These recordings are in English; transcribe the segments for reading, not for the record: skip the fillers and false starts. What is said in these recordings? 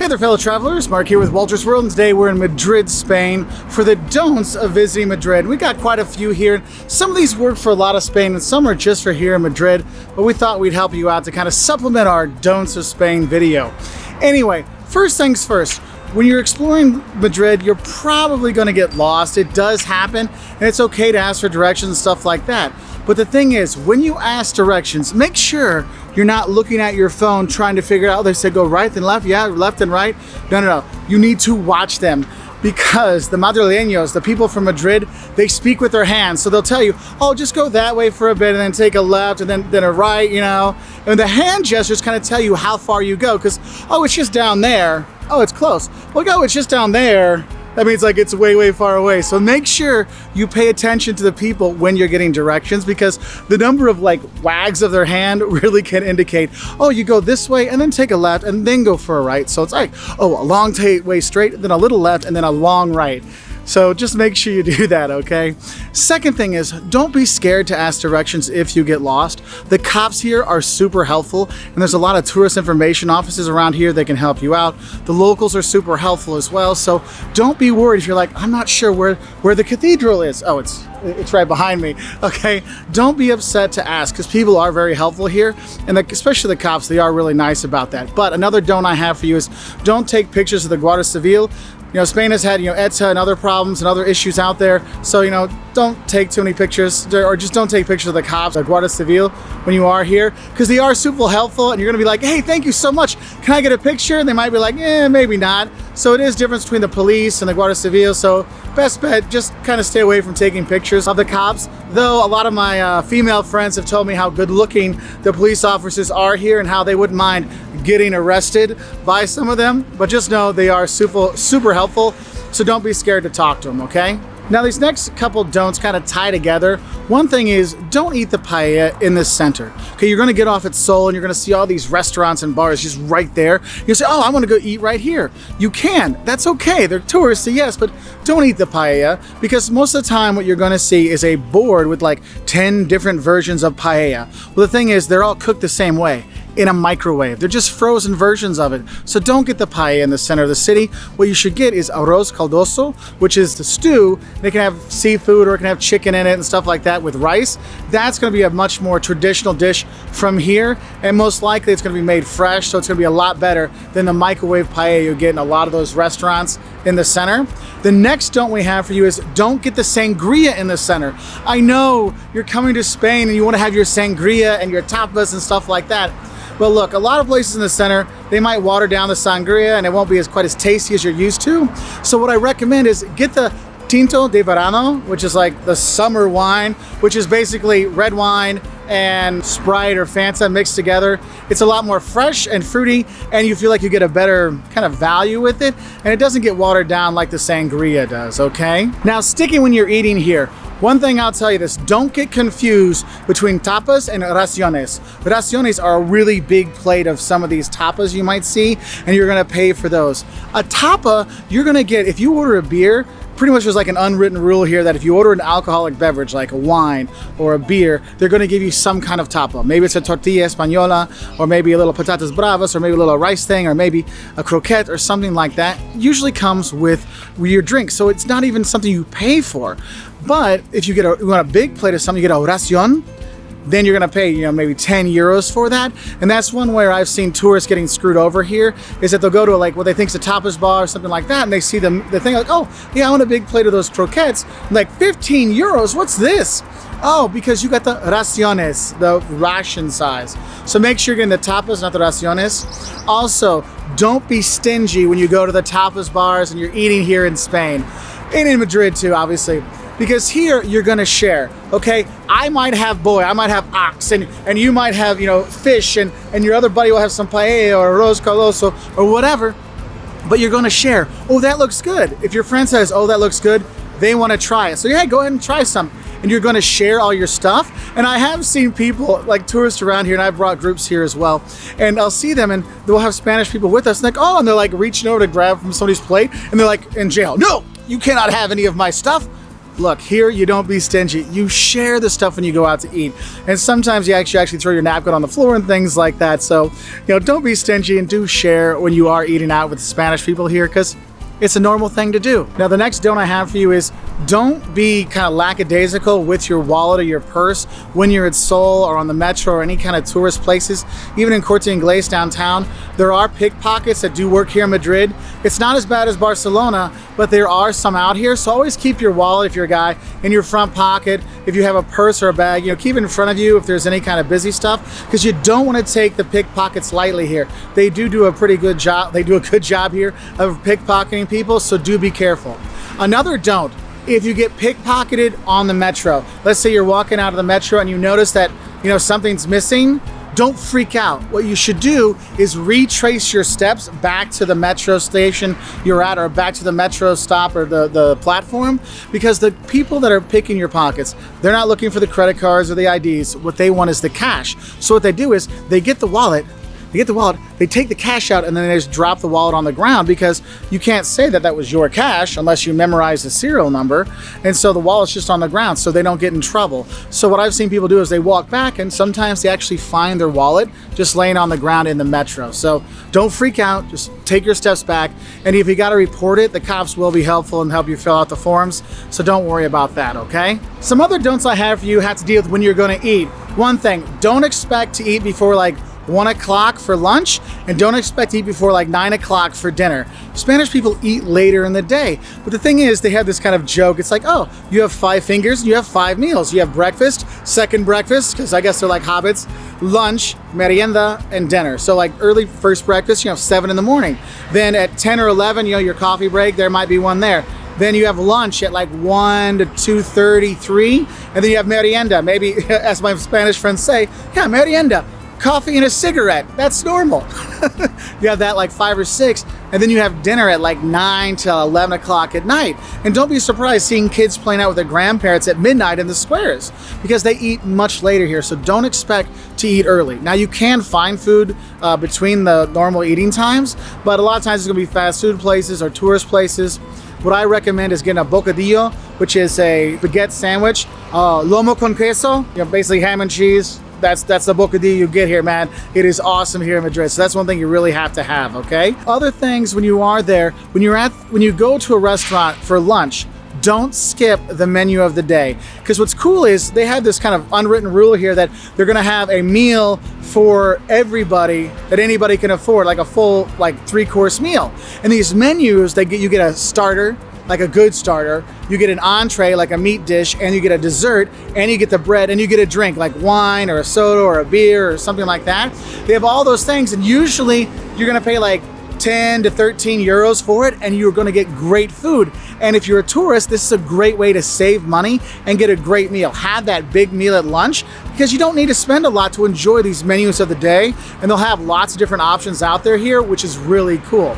Hey there, fellow travelers. Mark here with Walter's World, and today we're in Madrid, Spain for the don'ts of visiting Madrid. We got quite a few here. Some of these work for a lot of Spain and some are just for here in Madrid, but we thought we'd help you out to kind of supplement our don'ts of Spain video. Anyway, first things first. When you're exploring Madrid, you're probably going to get lost. It does happen, and it's okay to ask for directions and stuff like that. But the thing is, when you ask directions, make sure you're not looking at your phone trying to figure out, they say go right then left, yeah, left and right. No. You need to watch them, because the Madrileños, the people from Madrid, they speak with their hands. So they'll tell you, oh, just go that way for a bit and then take a left and then a right, you know. And the hand gestures kind of tell you how far you go, because, oh, it's just down there. Oh, it's close. Well, go, it's just down there. That means like it's way far away. So make sure you pay attention to the people when you're getting directions, because the number of like wags of their hand really can indicate, oh, you go this way and then take a left and then go for a right. So it's like, oh, a long way straight, then a little left and then a long right. So just make sure you do that, okay? Second thing is, don't be scared to ask directions if you get lost. The cops here are super helpful, and there's a lot of tourist information offices around here that can help you out. The locals are super helpful as well, so don't be worried if you're like, I'm not sure where the cathedral is. Oh, it's right behind me, okay? Don't be upset to ask, because people are very helpful here, and especially the cops, they are really nice about that. But another don't I have for you is, don't take pictures of the Guardia Civil. You know, Spain has had, ETA and other problems and other issues out there. So, don't take too many pictures, or just don't take pictures of the cops, the Guardia Civil, when you are here, because they are super helpful, and you're gonna be like, hey, thank you so much. Can I get a picture? And they might be like, maybe not. So it is difference between the police and the Guardia Civil. So best bet, just kind of stay away from taking pictures of the cops. Though a lot of my female friends have told me how good looking the police officers are here and how they wouldn't mind getting arrested by some of them. But just know they are super helpful. So don't be scared to talk to them, okay? Now these next couple don'ts kind of tie together. One thing is, don't eat the paella in the center. Okay, you're gonna get off at Sol and you're gonna see all these restaurants and bars just right there. You say, oh, I wanna go eat right here. You can, that's okay. They're touristy, yes, but don't eat the paella, because most of the time what you're gonna see is a board with like 10 different versions of paella. Well, the thing is, they're all cooked the same way, in a microwave. They're just frozen versions of it. So don't get the paella in the center of the city. What you should get is arroz caldoso, which is the stew. They can have seafood or it can have chicken in it and stuff like that with rice. That's gonna be a much more traditional dish from here, and most likely it's gonna be made fresh, so it's gonna be a lot better than the microwave paella you get in a lot of those restaurants in the center. The next don't we have for you is, don't get the sangria in the center. I know you're coming to Spain and you wanna have your sangria and your tapas and stuff like that. But look, a lot of places in the center, they might water down the sangria and it won't be quite as tasty as you're used to. So what I recommend is get the Tinto de Verano, which is like the summer wine, which is basically red wine and Sprite or Fanta mixed together. It's a lot more fresh and fruity, and you feel like you get a better kind of value with it, and it doesn't get watered down like the sangria does, okay? Now, sticking when you're eating here, one thing I'll tell you this, don't get confused between tapas and raciones. Raciones are a really big plate of some of these tapas you might see, and you're gonna pay for those. A tapa, you're gonna get, if you order a beer, pretty much there's like an unwritten rule here that if you order an alcoholic beverage like a wine or a beer, they're going to give you some kind of tapa. Maybe it's a tortilla española, or maybe a little patatas bravas, or maybe a little rice thing, or maybe a croquette or something like that. Usually comes with your drink, so it's not even something you pay for. But if you want a big plate of something, you get a ración, then you're gonna pay, maybe 10 euros for that. And that's one where I've seen tourists getting screwed over here, is that they'll go to like what they think is a tapas bar or something like that, and they see the thing like, oh, yeah, I want a big plate of those croquettes. I'm like, 15 euros, what's this? Oh, because you got the raciones, the ration size. So make sure you're getting the tapas, not the raciones. Also, don't be stingy when you go to the tapas bars and you're eating here in Spain. And in Madrid too, obviously. Because here you're gonna share, okay? I might have ox, and you might have, fish, and your other buddy will have some paella or arroz caldoso or whatever, but you're gonna share. Oh, that looks good. If your friend says, oh, that looks good, they wanna try it. So yeah, go ahead and try some. And you're gonna share all your stuff. And I have seen people, like tourists around here, and I've brought groups here as well, and I'll see them and they'll have Spanish people with us, and like, oh, and they're like reaching over to grab from somebody's plate, and they're like in jail. No, you cannot have any of my stuff. Look, here you don't be stingy. You share the stuff when you go out to eat. And sometimes you actually throw your napkin on the floor and things like that. So, don't be stingy and do share when you are eating out with Spanish people here, because it's a normal thing to do. Now, the next don't I have for you is don't be kind of lackadaisical with your wallet or your purse when you're at Seoul or on the metro or any kind of tourist places. Even in Corte Inglés downtown, there are pickpockets that do work here in Madrid. It's not as bad as Barcelona, but there are some out here. So always keep your wallet, if you're a guy, in your front pocket. If you have a purse or a bag, keep it in front of you if there's any kind of busy stuff, because you don't want to take the pickpockets lightly here. They do a pretty good job. They do a good job here of pickpocketing people, so do be careful. Another don't, if you get pickpocketed on the metro, let's say you're walking out of the metro and you notice that something's missing, don't freak out. What you should do is retrace your steps back to the metro station you're at, or back to the metro stop or the platform, because the people that are picking your pockets, they're not looking for the credit cards or the IDs. What they want is the cash. So what they do is they get the wallet, they take the cash out, and then they just drop the wallet on the ground, because you can't say that was your cash unless you memorize the serial number. And so the wallet's just on the ground, so they don't get in trouble. So what I've seen people do is they walk back, and sometimes they actually find their wallet just laying on the ground in the metro. So don't freak out, just take your steps back. And if you got to report it, the cops will be helpful and help you fill out the forms. So don't worry about that, okay? Some other don'ts I have for you have to deal with when you're going to eat. One thing, don't expect to eat before 1 o'clock for lunch, and don't expect to eat before 9 o'clock for dinner. Spanish people eat later in the day, but the thing is, they have this kind of joke. It's like, oh, you have 5 fingers and you have 5 meals. You have breakfast, second breakfast, because I guess they're like hobbits, lunch, merienda, and dinner. So early first breakfast, you have 7 in the morning. Then at 10 or 11, your coffee break, there might be one there. Then you have lunch at 1 to 2:30, 3, and then you have merienda. Maybe, as my Spanish friends say, yeah, merienda. Coffee and a cigarette, that's normal. You have that 5 or 6, and then you have dinner at 9 till 11 o'clock at night. And don't be surprised seeing kids playing out with their grandparents at midnight in the squares, because they eat much later here. So don't expect to eat early. Now, you can find food between the normal eating times, but a lot of times it's gonna be fast food places or tourist places. What I recommend is getting a bocadillo, which is a baguette sandwich, lomo con queso, basically ham and cheese. That's the bocadillo you get here, man. It is awesome here in Madrid. So that's one thing you really have to have, okay? Other things when you are there, when you go to a restaurant for lunch, don't skip the menu of the day. Because what's cool is they have this kind of unwritten rule here that they're gonna have a meal for everybody that anybody can afford, like a full 3-course meal. And these menus, you get a starter, like a good starter, you get an entree like a meat dish, and you get a dessert, and you get the bread, and you get a drink like wine or a soda or a beer or something like that. They have all those things, and usually you're gonna pay 10 to 13 euros for it, and you're gonna get great food. And if you're a tourist, this is a great way to save money and get a great meal. Have that big meal at lunch, because you don't need to spend a lot to enjoy these menus of the day, and they'll have lots of different options out there here, which is really cool.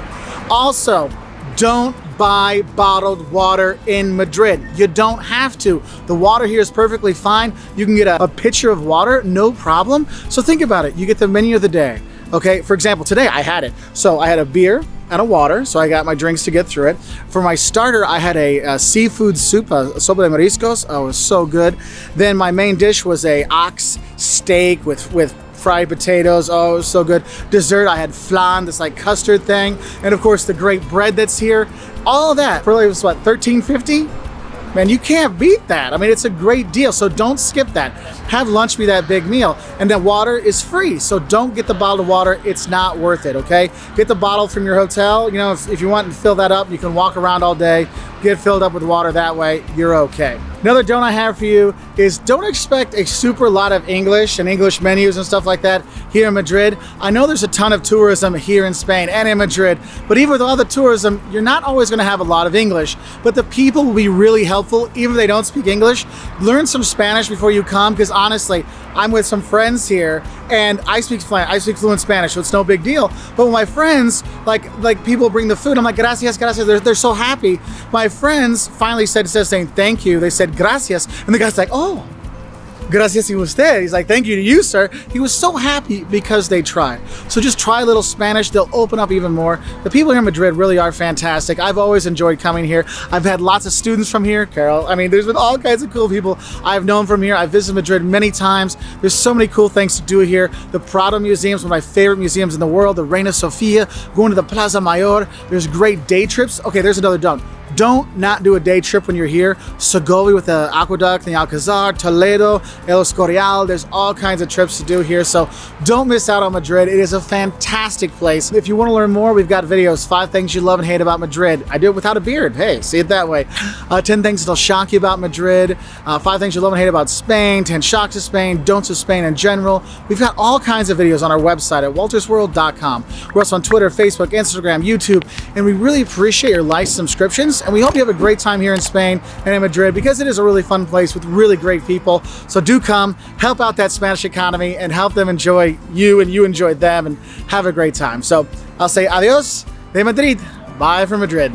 Also, don't buy bottled water in Madrid. You don't have to. The water here is perfectly fine. You can get a pitcher of water, no problem. So think about it. You get the menu of the day. Okay, for example, today I had it. So I had a beer and a water, so I got my drinks to get through it. For my starter, I had a seafood soup, a sopa de mariscos. Oh, it was so good. Then my main dish was a ox steak with fried potatoes. Oh, it was so good. Dessert, I had flan, this custard thing. And of course, the great bread that's here. All of that, probably was what, $13.50? Man, you can't beat that. I mean, it's a great deal, so don't skip that. Have lunch be that big meal. And then water is free, so don't get the bottled water. It's not worth it, okay? Get the bottle from your hotel. If you want to fill that up, you can walk around all day, get filled up with water that way, you're okay. Another don't I have for you is don't expect a super lot of English and English menus and stuff like that here in Madrid. I know there's a ton of tourism here in Spain and in Madrid, but even with all the tourism, you're not always gonna have a lot of English, but the people will be really helpful even if they don't speak English. Learn some Spanish before you come, because honestly, I'm with some friends here and I speak fluent Spanish, so it's no big deal. But when my friends, like people bring the food, I'm like, gracias, gracias. They're so happy. My friends finally saying thank you. They said gracias, and the guy's like, oh, gracias y usted. He's like, thank you to you, sir. He was so happy because they tried. So just try a little Spanish. They'll open up even more. The people here in Madrid really are fantastic. I've always enjoyed coming here. I've had lots of students from here, Carol. I mean, there's been all kinds of cool people I've known from here. I've visited Madrid many times. There's so many cool things to do here. The Prado Museum is one of my favorite museums in the world. The Reina Sofia, going to the Plaza Mayor. There's great day trips. Okay, there's another don't. Don't not do a day trip when you're here. Segovia with the Aqueduct, the Alcazar, Toledo, El Escorial. There's all kinds of trips to do here, so don't miss out on Madrid. It is a fantastic place. If you want to learn more, we've got videos, 5 things you love and hate about Madrid. I do it without a beard. Hey, see it that way. 10 things that'll shock you about Madrid. 5 things you love and hate about Spain. 10 shocks of Spain, don'ts of Spain in general. We've got all kinds of videos on our website at waltersworld.com. We're also on Twitter, Facebook, Instagram, YouTube, and we really appreciate your likes and subscriptions. And we hope you have a great time here in Spain and in Madrid, because it is a really fun place with really great people. So do come, help out that Spanish economy and help them enjoy you and you enjoy them, and have a great time. So I'll say adios de Madrid. Bye from Madrid.